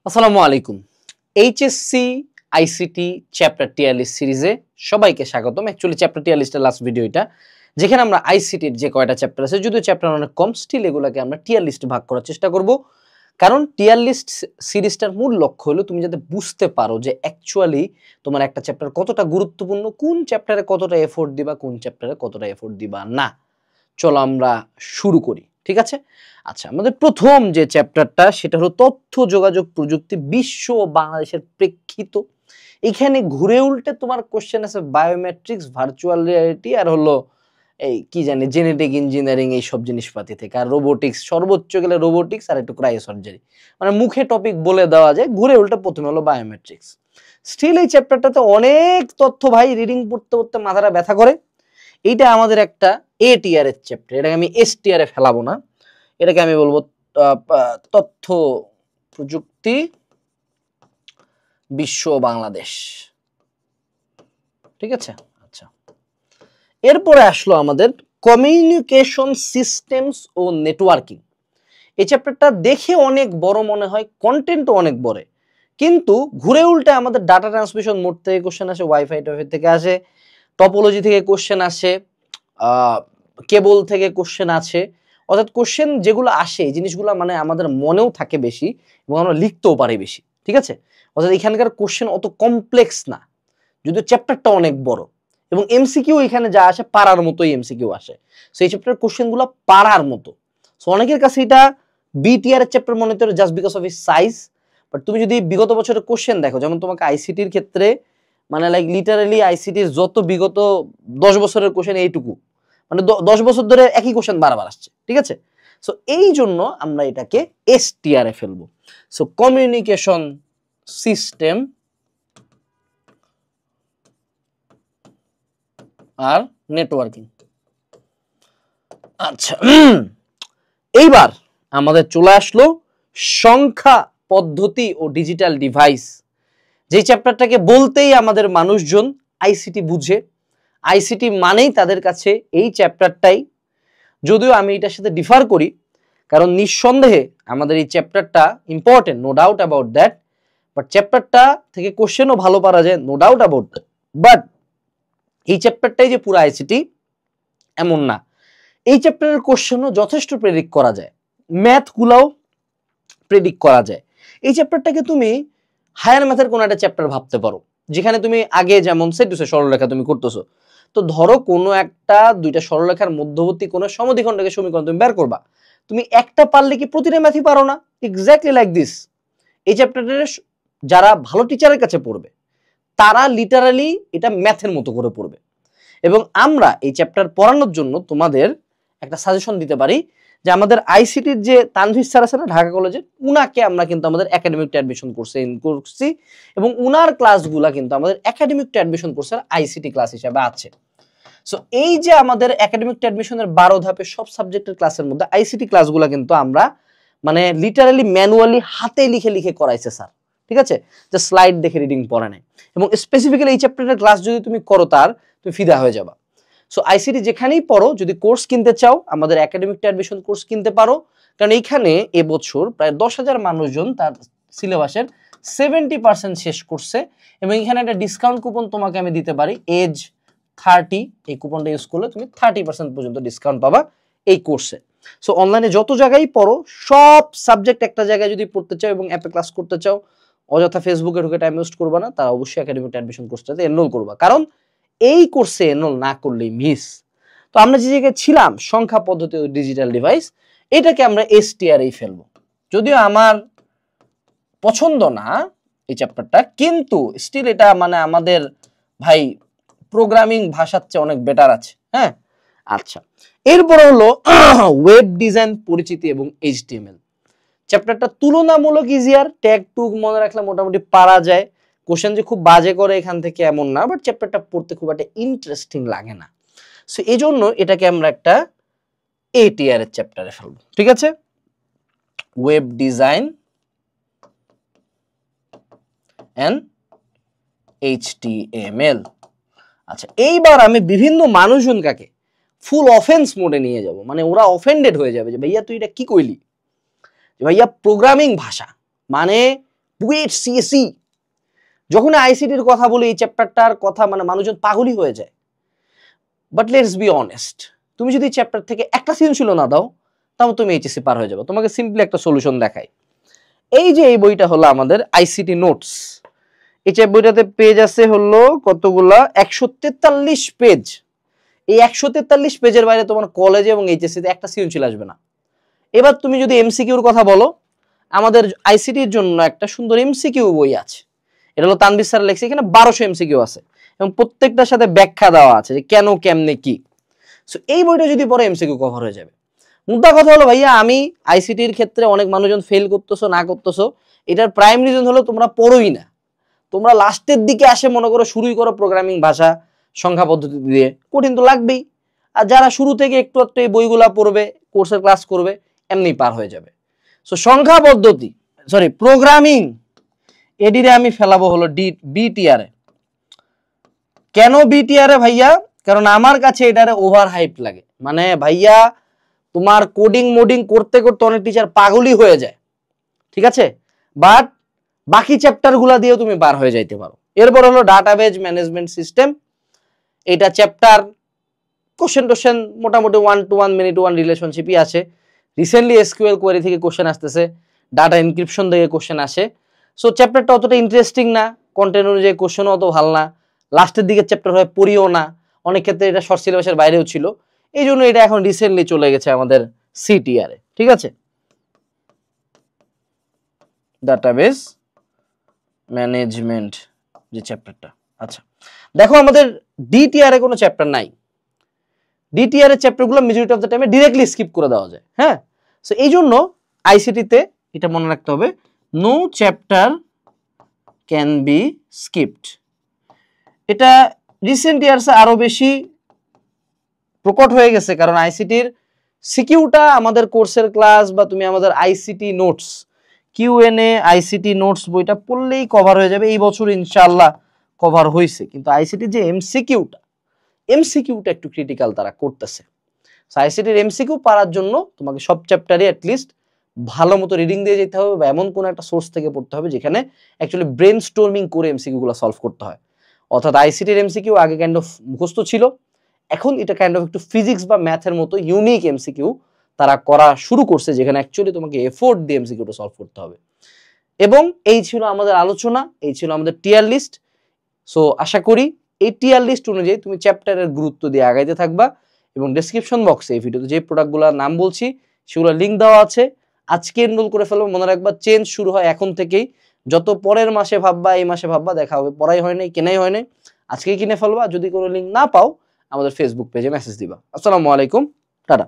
আসসালামু আলাইকুম। HSC ICT chapter টিয়ার list সিরিজে সবাইকে স্বাগতম। অ্যাকচুয়ালি চ্যাপ্টার টিয়ার লিস্টের লাস্ট ভিডিও এটা, যেখানে আমরা আইসিটির যে কয়টা চ্যাপ্টার আছে, যদিও চ্যাপ্টার অনেক কম, স্টিল এগুলোকে আমরা টিয়ার লিস্টে ভাগ করার চেষ্টা করব। কারণ টিয়ার লিস্ট সিরিজটার মূল লক্ষ্য হলো তুমি যাতে বুঝতে পারো যে অ্যাকচুয়ালি তোমার একটা চ্যাপ্টার কতটা গুরুত্বপূর্ণ, কোন চ্যাপ্টারে কতটা এফোর্ট দিবা, কোন চ্যাপ্টারে কতটা এফোর্ট দিবা না। চলো আমরা শুরু করি, ঠিক আছে? আচ্ছা, আমাদের প্রথম যে চ্যাপ্টারটা সেটা হলো তথ্য যোগাযোগ প্রযুক্তি বিশ্ব ও বাংলাদেশের প্রেক্ষিত। এখানে ঘুরে উল্টে তোমার কোশ্চেন আছে বায়োমেট্রিক্স, ভার্চুয়াল রিয়ালিটি, আর হলো এই কি জানি জেনেটিক ইঞ্জিনিয়ারিং, এই সব জিনিসপাতি থেকে, আর রোবোটিক্স, সর্বোচ্চ গেলে রোবোটিক্স আর একটু ক্রায়োসার্জারি। মানে মুখে টপিক বলে দেওয়া যায়, ঘুরে উল্টে প্রথমে হলো বায়োমেট্রিক্স। স্টিল এই চ্যাপ্টারটাতে অনেক তথ্য ভাই, রিডিং পড়তে পড়তে মাথাটা ব্যথা করে। এইটা আমাদের একটা এ টিয়ারের চ্যাপ্টার, এটাকে আমি এস টিয়ারে ফেলাবো না, এটাকে আমি বলবো তথ্য প্রযুক্তি বিশ্ব বাংলাদেশ, ঠিক আছে? আচ্ছা, এরপরে আসলো আমাদের কমিউনিকেশন সিস্টেমস ও নেটওয়ার্কিং। এই চ্যাপ্টারটা দেখে অনেক বড় মনে হয়, কন্টেন্টও অনেক বড়, কিন্তু ঘুরে উল্টে আমাদের ডাটা ট্রান্সমিশন মোড থেকে কোশ্চেন আসে, ওয়াইফাই টাইফাই থেকে আসে, টপোলজি থেকে কোশ্চেন আসে, কেবল থেকে কোশ্চেন আছে। অর্থাৎ কোশ্চেন যেগুলো আসে, এই জিনিসগুলো মানে আমাদের মনেও থাকে বেশি এবং আমরা লিখতেও পারি বেশি, ঠিক আছে? অর্থাৎ এখানকার কোশ্চেন অত কমপ্লেক্স না, যদিও চ্যাপ্টারটা অনেক বড়, এবং এমসিকিউ এখানে যা আসে পারার মতোই এমসিকিউ আসে। সো এই চ্যাপ্টারের কোশ্চেনগুলো পারার মতো। সো অনেকের কাছে এটা বি টিয়ারের চ্যাপ্টার মনে হতে just because of is size, but তুমি যদি বিগত বছরের কোশ্চেন দেখো, যেমন তোমাকে আইসিটির ক্ষেত্রে মানে লাইক লিটারালি আইসিটির যত বিগত 10 বছরের কোশ্চেন এইটুকু, মানে 10 বছর ধরে একই কোশ্চেন বারবার আসছে, ঠিক আছে? সো এই জন্য আমরা এটাকে এস টিয়ারে ফেলবো। সো কমিউনিকেশন সিস্টেম আর নেটওয়ার্কিং। আচ্ছা, এইবার আমাদের চলে আসলো সংখ্যা পদ্ধতি ও ডিজিটাল ডিভাইস। যে চ্যাপ্টারটাকে বলতেই আমাদের মানুষজন আইসিটি বুঝে, আইসিটি মানেই তাদের কাছে এই চ্যাপ্টারটাই। যদিও আমি এটার সাথে ডিফার করি, কারণ নিঃসন্দেহে আমাদের এই চ্যাপ্টারটা important, no doubt about that, but চ্যাপ্টারটা থেকে কোশ্চেনও ভালো পারা যায়, no doubt about that, but এই চ্যাপ্টারটাই যে পুরো আইসিটি এমন না। এই চ্যাপ্টারের কোশ্চেনও যথেষ্ট প্রেডিক্ট করা যায়, ম্যাথগুলাও প্রেডিক্ট করা যায়। এই চ্যাপ্টারটাকে তুমি হায়ার ম্যাথের কোনো একটা চ্যাপ্টার ভাবতে পারো, যেখানে তুমি আগে যেমন সেট টু সেট সরলরেখা তুমি করতেছো, তো ধরো কোনো একটা দুইটা সরলরেখার মধ্যবর্তী কোনো সমদ্বিখণ্ডকের সমীকরণ তুমি বের করবা, তুমি একটা পারলে কি প্রতিটা ম্যাথই পারো না? Exactly like this. এই চ্যাপ্টারের যারা ভালো টিচারের কাছে পড়বে তারা লিটারালি এটা ম্যাথের মতো করে পড়বে। এবং আমরা এই চ্যাপ্টার পড়ানোর জন্য তোমাদের একটা সাজেশন দিতে পারি, যে আমাদের আইসিটির যে তানভীর স্যার আছে না ঢাকা কলেজের, উনাকে আমরা কিন্তু আমাদের একাডেমিক অ্যাডমিশন কোর্সে করছি, এবং উনার ক্লাসগুলা কিন্তু আমাদের একাডেমিক অ্যাডমিশন কোর্সের আইসিটি ক্লাস হিসেবে আছে। সো এই যে আমাদের একাডেমিক অ্যাডমিশনের 12 ধাপের সব সাবজেক্টের ক্লাসের মধ্যে আইসিটি ক্লাসগুলো কিন্তু আমরা মানে লিটারালি ম্যানুয়ালি হাতে লিখে লিখে করাইছে স্যার, ঠিক আছে? যে স্লাইড দেখে রিডিং পড়া নেই, এবং স্পেসিফিক্যালি এই চ্যাপ্টারের ক্লাস যদি তুমি করো তার তুমি ফিদা হয়ে যাবা। সো আইসিটি যেখানেই পড়ো, যদি কোর্স কিনতে চাও আমাদের একাডেমিক অ্যাডমিশন কোর্স কিনতে পারো, কারণ এইখানে এবছর প্রায় 10,000 মানুষজন তার সিলেবাসের 70% শেষ করছে, এবং এখানে একটা ডিসকাউন্ট কুপন তোমাকে আমি দিতে পারি, এজ 30, এই কুপনটা ইউজ করলে তুমি 30% পর্যন্ত ডিসকাউন্ট পাবা এই কোর্সে। সো অনলাইনে যত জায়গায় পড়ো, সব সাবজেক্ট একটা জায়গায় যদি পড়তে চাও এবং অ্যাপে ক্লাস করতে চাও, অযথা ফেসবুকে ঢুকে টাইম ওয়েস্ট করবা না, তারা অবশ্যই একাডেমিক অ্যাডমিশন কোর্সটাতে এনরোল করবা, কারণ এই কোর্সে এনরোল না করলেই মিস। তো আমরা যে জায়গায় ছিলাম সংখ্যা পদ্ধতি ও ডিজিটাল ডিভাইস, এটাকে আমরা এসটিআরই ফেলবো। যদিও আমার পছন্দ না এই চ্যাপ্টারটা, কিন্তু স্টিল এটা মানে আমাদের ভাই প্রোগ্রামিং ভাষার চেয়ে অনেক বেটার আছে, হ্যাঁ? আচ্ছা, এরপর হলো ওয়েব ডিজাইন পরিচিতি এবং এইচটিএমএল। চ্যাপ্টারটা তুলনামূলক ইজিয়ার, ট্যাগ টুগ মনে রাখলে মোটামুটি পারা যায়। কোশ্চেন যে খুব বাজে করে এখান থেকে এমন না, বাট চ্যাপ্টারটা পড়তে খুব একটা ইন্টারেস্টিং লাগে না। সো এই জন্য এটাকে আমরা একটা এ টিয়ারের চ্যাপ্টারে ফেলবো, ঠিক আছে? Web design and HTML. আচ্ছা, এইবার আমি বিভিন্ন মানুষজনকে ফুল অফেন্স মোডে নিয়ে যাব, মানে ওরা অফেন্ডেড হয়ে যাবে যে ভাইয়া তুই এটা কি কইলি, যে ভাইয়া প্রোগ্রামিং ভাষা মানে বুয়েট সিএসই, যখন আইসিটির কথা বলে এই চ্যাপ্টারটার কথা মানে মানুষজন পাগলই হয়ে যায়। বাট লেটস বি অনেস্ট, তুমি যদি চ্যাপ্টার থেকে একটা সৃজনশীল না দাও তাও তুমি এইচএসসি পার হয়ে যাবে। তোমাকে সিম্পলি একটা সলিউশন দেখাই। এই যে এই বইটা হলো আমাদের আইসিটি নোটস, এই বইটাতে পেজ আছে হলো কতগুলা, 143 পেজ। এই 143 পেজের বাইরে তোমার কলেজে এবং এইচএসসি তে একটা সৃজনশীল আসবে না। এবার তুমি যদি এমসিকিউর কথা বলো, আমাদের আইসিটির জন্য একটা সুন্দর এমসিকিউ বই আছে, এটা হলো তানভীর স্যার লেখছে, এখানে 1200 এমসিকিউ আছে এবং প্রত্যেকটার সাথে ব্যাখ্যা দেওয়া আছে যে কেন কেমনে কি। সো এই বইটা যদি পড়ে এমসিকিউ কভার হয়ে যাবে। মুদ্রা কথা হলো ভাইয়া, আমি আইসিটির ক্ষেত্রে অনেক মানুষজন ফেল করতেছো না করতেছো, এটার প্রাইম রিজন হলো তোমরা পড়োই না। তোমরা লাস্টের দিকে আসে মনে করো শুরুই করো প্রোগ্রামিং ভাষা সংখ্যা পদ্ধতি দিয়ে, কঠিন তো লাগবেই। আর যারা শুরু থেকে একটু একটু এই বইগুলা পড়বে, কোর্সের ক্লাস করবে, এমনি পার হয়ে যাবে। সো সংখ্যা পদ্ধতি সরি প্রোগ্রামিং এডিরে আমি ফেলাবো হলো বিটিআরে। কেন বিটিআরে ভাইয়া? কারণ আমার কাছে এটারে ওভার হাইপ লাগে। মানে ভাইয়া তোমার কোডিং মোডিং করতে করতে অনেক টিচার পাগলই হয়ে যায়, ঠিক আছে, বাট বাকি চ্যাপ্টার গুলা দিয়েও তুমি পার হয়ে যাইতে পারো। এরপর হলো ডাটাবেজ ম্যানেজমেন্ট সিস্টেম, এটা চ্যাপ্টার কোশ্চেন টোশ্চেন মোটামুটি 1 to 1 মিনিট 1 রিলেশনশিপই আছে। রিসেন্টলি এসকিউএল কোয়েরি থেকে কোশ্চেন আসতেছে, ডাটা এনক্রিপশন থেকে কোশ্চেন আসে। সো চ্যাপ্টারটা অতটা ইন্টারেস্টিং না, কন্টেন্ট অনুযায়ী কোশ্চেনও অত ভালো না, লাস্টের দিকে চ্যাপ্টার হয় পড়িও না, অনেক ক্ষেত্রে এটা শর্ট সিলেবাসের বাইরেও ছিল। এই জন্য এটা এখন রিসেন্টলি চলে গেছে আমাদের সিটিআরে, ঠিক আছে, ডাটাবেজ ম্যানেজমেন্ট যে চ্যাপ্টারটা। আচ্ছা দেখো আমাদের ডিটিআরে কোনো চ্যাপ্টার নাই, ডিটিআর এর চ্যাপ্টারগুলো মেজরিটি অফ দ্য টাইমে ডিরেক্টলি স্কিপ করে দেওয়া যায়। হ্যাঁ, সো এই জন্য আইসিটিতে এটা মনে রাখতে হবে, no chapter can be skipped. এটা রিসেন্ট ইয়ার্সে আরো বেশি প্রকট হয়ে গেছে, কারণ আইসিটির সিকিউটা আমাদের কোর্সের ক্লাস বা তুমি আমাদের ICT notes QnA ICT notes বইটা পড়লেই কভার হয়ে যাবে। এই বছর ইনশাআল্লাহ কভার হয়েছে, কিন্তু আইসিটির যে এমসিকিউটা একটু ক্রিটিক্যাল তারা করতেছে। আইসিটির এমসিকিউ পারার জন্য তোমাকে সব চ্যাপ্টারে অ্যাটলিস্ট ভালো মতো রিডিং দিয়ে যেতে হবে বা এমন কোনো একটা সোর্স থেকে পড়তে হবে যেখানে অ্যাকচুয়ালি ব্রেন স্টর্মিং করে এমসিকিউ গুলো সলভ করতে হয়। অর্থাৎ আইসিটির এমসিকিউ আগে কাইন্ড অফ মুখস্থ ছিল, এখন এটা কাইন্ড অফ একটু ফিজিক্স বা ম্যাথের মতো ইউনিক এমসিকিউ তারা করা শুরু করছে, যেখানে অ্যাকচুয়ালি তোমাকে এফোর্ট দিয়ে এমসিকিউটা সলভ করতে হবে। এবং এই ছিল আমাদের আলোচনা, এই ছিল আমাদের টিয়ার লিস্ট। সো আশা করি এই টিয়ার লিস্ট অনুযায়ী তুমি চ্যাপ্টারের গুরুত্ব দিয়ে আগাইতে থাকবা। এবং ডেসক্রিপশন বক্সে এই ভিডিওতে যে প্রোডাক্টগুলোর নাম বলছি সেগুলো লিঙ্ক দেওয়া আছে। আজকে এনরোল করে ফেলবো, মনে রাখবা চেঞ্জ শুরু হয় এখন থেকেই। যত পরের মাসে ভাববা, এই মাসে ভাববা, দেখা হবে, পড়াই হয় নাই, কেনাই হয় নাই, আজকেই কিনে ফেলবা। যদি কোনো লিঙ্ক না পাও আমাদের ফেসবুক পেজে মেসেজ দিবা। আসসালামু আলাইকুম, টাটা।